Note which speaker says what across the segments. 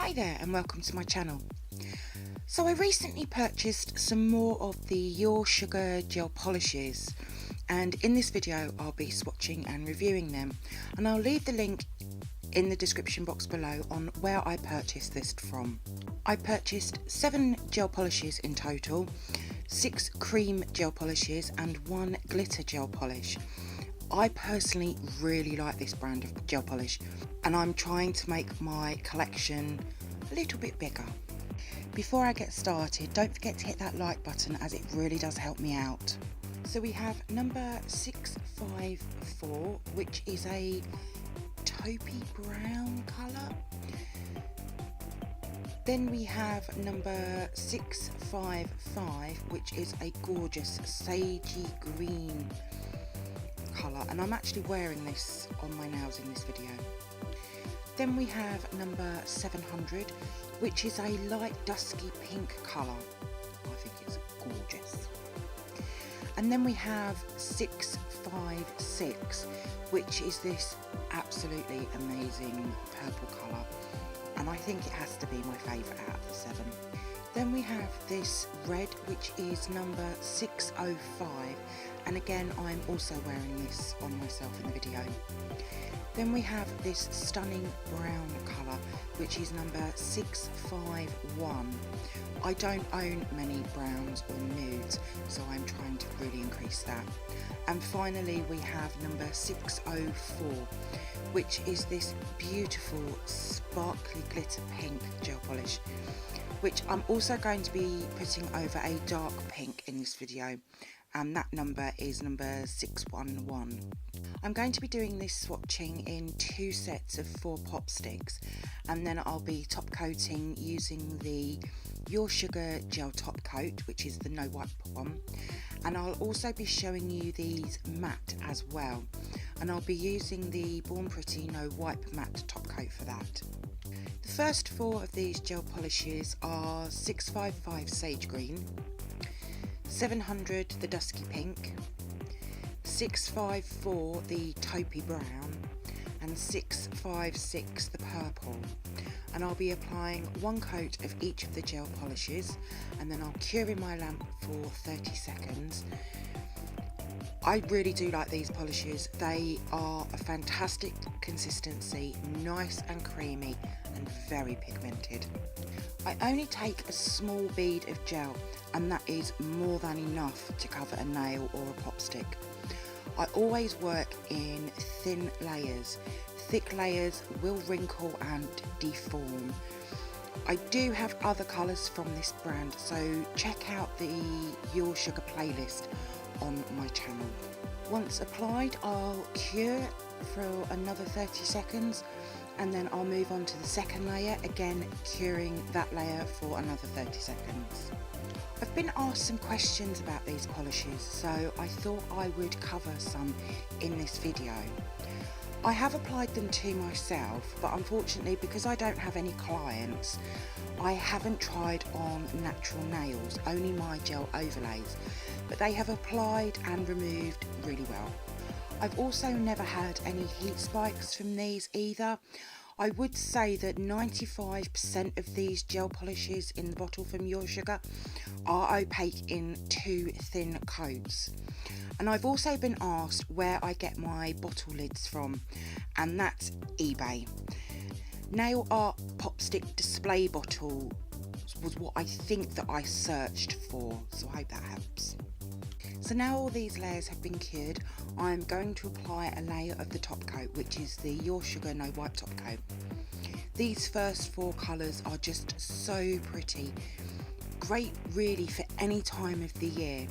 Speaker 1: Hi there and welcome to my channel. So I recently purchased some more of the Your Sugar gel polishes, and in this video I'll be swatching and reviewing them, and I'll leave the link in the description box below on where I purchased this from. I purchased 7 gel polishes in total, 6 cream gel polishes and 1 glitter gel polish. I personally really like this brand of gel polish, and I'm trying to make my collection a little bit bigger. Before I get started, don't forget to hit that like button as it really does help me out. So we have number 654, which is a taupey brown colour. Then we have number 655, which is a gorgeous sagey green colour, and I'm actually wearing this on my nails in this video. Then we have number 700, which is a light dusky pink colour. I think it's gorgeous. And then we have 656, which is this absolutely amazing purple colour, and I think it has to be my favourite out of the 7. Then we have this red, which is number 605, and again I'm also wearing this on myself in the video. Then we have this stunning brown colour, which is number 651. I don't own many browns or nudes, so I'm trying to really increase that. And finally we have number 604, which is this beautiful sparkly glitter pink gel polish, which I'm also going to be putting over a dark pink in this video, and that number is number 611. I'm going to be doing this swatching in 2 sets of 4 pop sticks, and then I'll be top coating using the Your Sugar gel top coat, which is the no wipe one, and I'll also be showing you these matte as well, and I'll be using the Born Pretty no wipe matte top coat for that. The first 4 of these gel polishes are 655 sage green, 700 the dusky pink, 654 the taupey brown, and 656 the purple. And I'll be applying 1 coat of each of the gel polishes, and then I'll cure in my lamp for 30 seconds. I really do like these polishes. They are a fantastic consistency, nice and creamy and very pigmented. I only take a small bead of gel, and that is more than enough to cover a nail or a pop stick. I always work in thin layers. Thick layers will wrinkle and deform. I do have other colours from this brand, so check out the Your Sugar playlist on my channel. Once applied, I'll cure for another 30 seconds, and then I'll move on to the second layer, again curing that layer for another 30 seconds. I've been asked some questions about these polishes, so I thought I would cover some in this video. I have applied them to myself, but unfortunately because I don't have any clients, I haven't tried on natural nails, only my gel overlays, but they have applied and removed really well. I've also never had any heat spikes from these either. I would say that 95% of these gel polishes in the bottle from Your Sugar are opaque in 2 thin coats. And I've also been asked where I get my bottle lids from, and that's eBay. Nail art pop stick display bottle was what I think that I searched for, so I hope that helps. So now all these layers have been cured, I'm going to apply a layer of the top coat, which is the Your Sugar no wipe top coat. These first 4 colours are just so pretty, great really for any time of the year,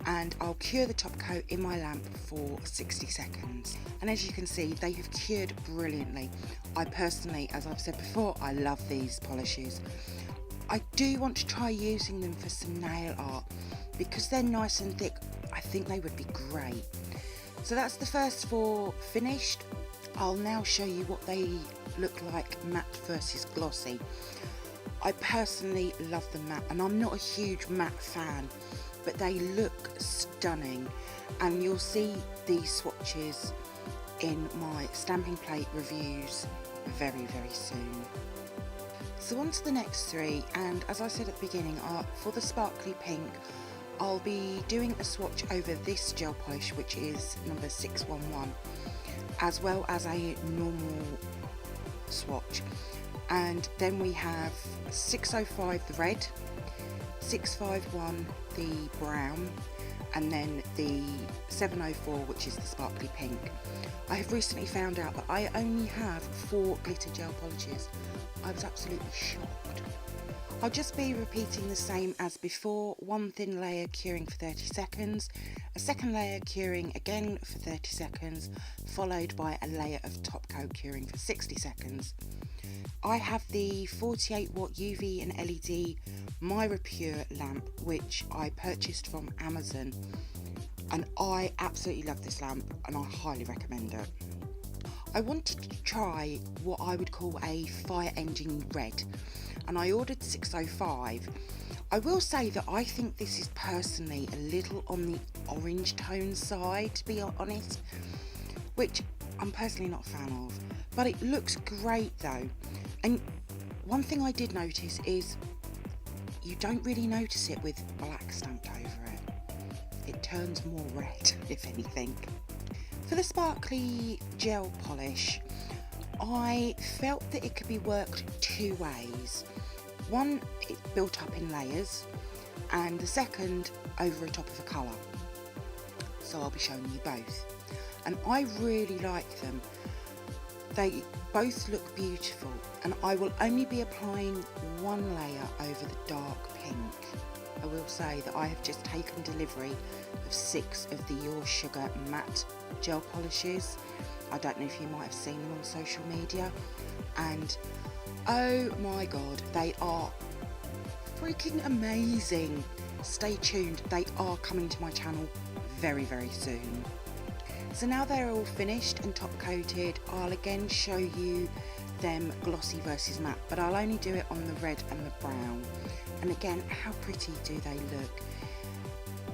Speaker 1: and I'll cure the top coat in my lamp for 60 seconds. And as you can see, they have cured brilliantly. I personally, as I've said before, I love these polishes. I do want to try using them for some nail art, because they're nice and thick. I think they would be great. So that's the first 4 finished. I'll now show you what they look like matte versus glossy. I personally love the matte, and I'm not a huge matte fan, but they look stunning, and you'll see these swatches in my stamping plate reviews very soon. So on to the next three, and as I said at the beginning, for the sparkly pink, I'll be doing a swatch over this gel polish, which is number 611, as well as a normal swatch. And then we have 605 the red, 651 the brown, and then the 704, which is the sparkly pink. I have recently found out that I only have 4 glitter gel polishes. I was absolutely shocked. I'll just be repeating the same as before: one thin layer curing for 30 seconds, a second layer curing again for 30 seconds, followed by a layer of top coat curing for 60 seconds. I have the 48 watt UV and LED Myra Pure lamp, which I purchased from Amazon, and I absolutely love this lamp and I highly recommend it. I wanted to try what I would call a fire engine red, and I ordered 605. I will say that I think this is personally a little on the orange tone side, to be honest, which I'm personally not a fan of, but it looks great though. And one thing I did notice is you don't really notice it with black stamped over it. It turns more red, if anything. For the sparkly gel polish, I felt that it could be worked 2 ways. One, it's built up in layers, and the second over the top of a colour. So I'll be showing you both. And I really like them. They both look beautiful, and I will only be applying 1 layer over the dark pink. I will say that I have just taken delivery of 6 of the Your Sugar matte gel polishes. I don't know if you might have seen them on social media, and oh my god, they are freaking amazing. Stay tuned, they are coming to my channel very, very soon. So now they're all finished and top coated, I'll again show you them glossy versus matte, but I'll only do it on the red and the brown. And again, how pretty do they look?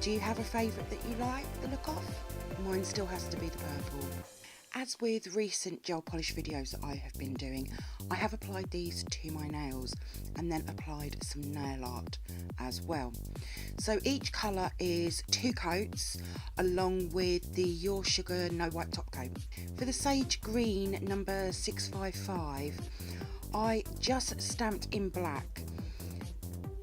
Speaker 1: Do you have a favourite that you like the look of? Mine still has to be the purple. As with recent gel polish videos that I have been doing, I have applied these to my nails and then applied some nail art as well. So each colour is 2 coats, along with the Your Sugar No White Top Coat. For the sage green number 655, I just stamped in black,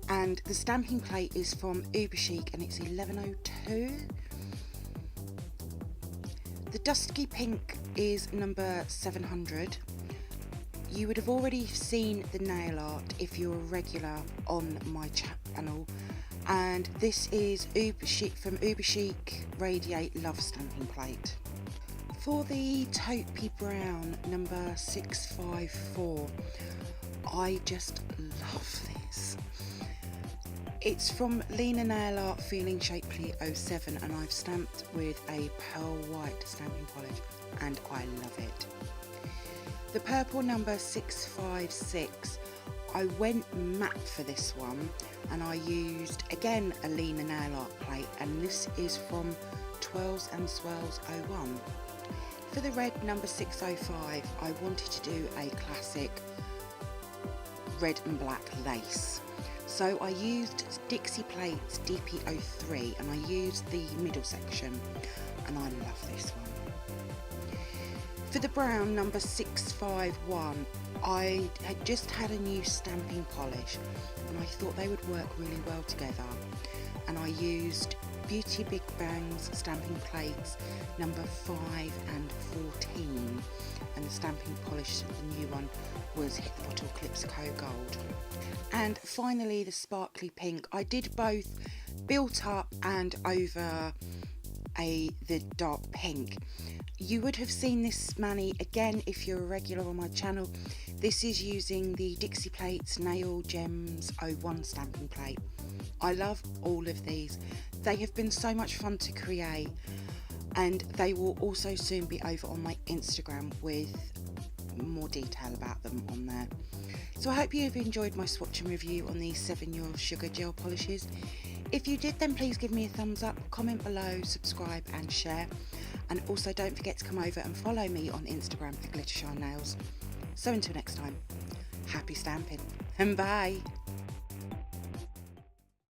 Speaker 1: and the stamping plate is from Uber Chic and it's 1102. The Dusky Pink is number 700. You would have already seen the nail art if you're a regular on my channel, and this is Uber Chic from Uber Chic Radiate Love stamping plate. For the Taupey Brown number 654, I just love this. It's from Lena Nail Art Feeling Shapely 07, and I've stamped with a pearl white stamping polish and I love it. The purple number 656, I went matte for this one, and I used again a Lena Nail Art plate, and this is from Twirls and Swirls 01. For the red number 605, I wanted to do a classic red and black lace. So I used Dixie Plates DP03, and I used the middle section, and I love this one. For the brown number 651, I had just had a new stamping polish and I thought they would work really well together, and I used Beauty Big Bang's stamping plates number 5 and 14, and the stamping polish, the new one, was Hit the Bottle Calypso Gold. And finally the sparkly pink, I did both built up and over the dark pink. You would have seen this mani again if you're a regular on my channel. This is using the Dixie Plates Nail Gems 01 stamping plate. I love all of these. They have been so much fun to create, and they will also soon be over on my Instagram with more detail about them on there. So I hope you've enjoyed my swatch and review on these 7 Your Sugar gel polishes. If you did, then please give me a thumbs up, comment below, subscribe and share. And also don't forget to come over and follow me on Instagram at glittershinenails. So until next time, happy stamping. Bye.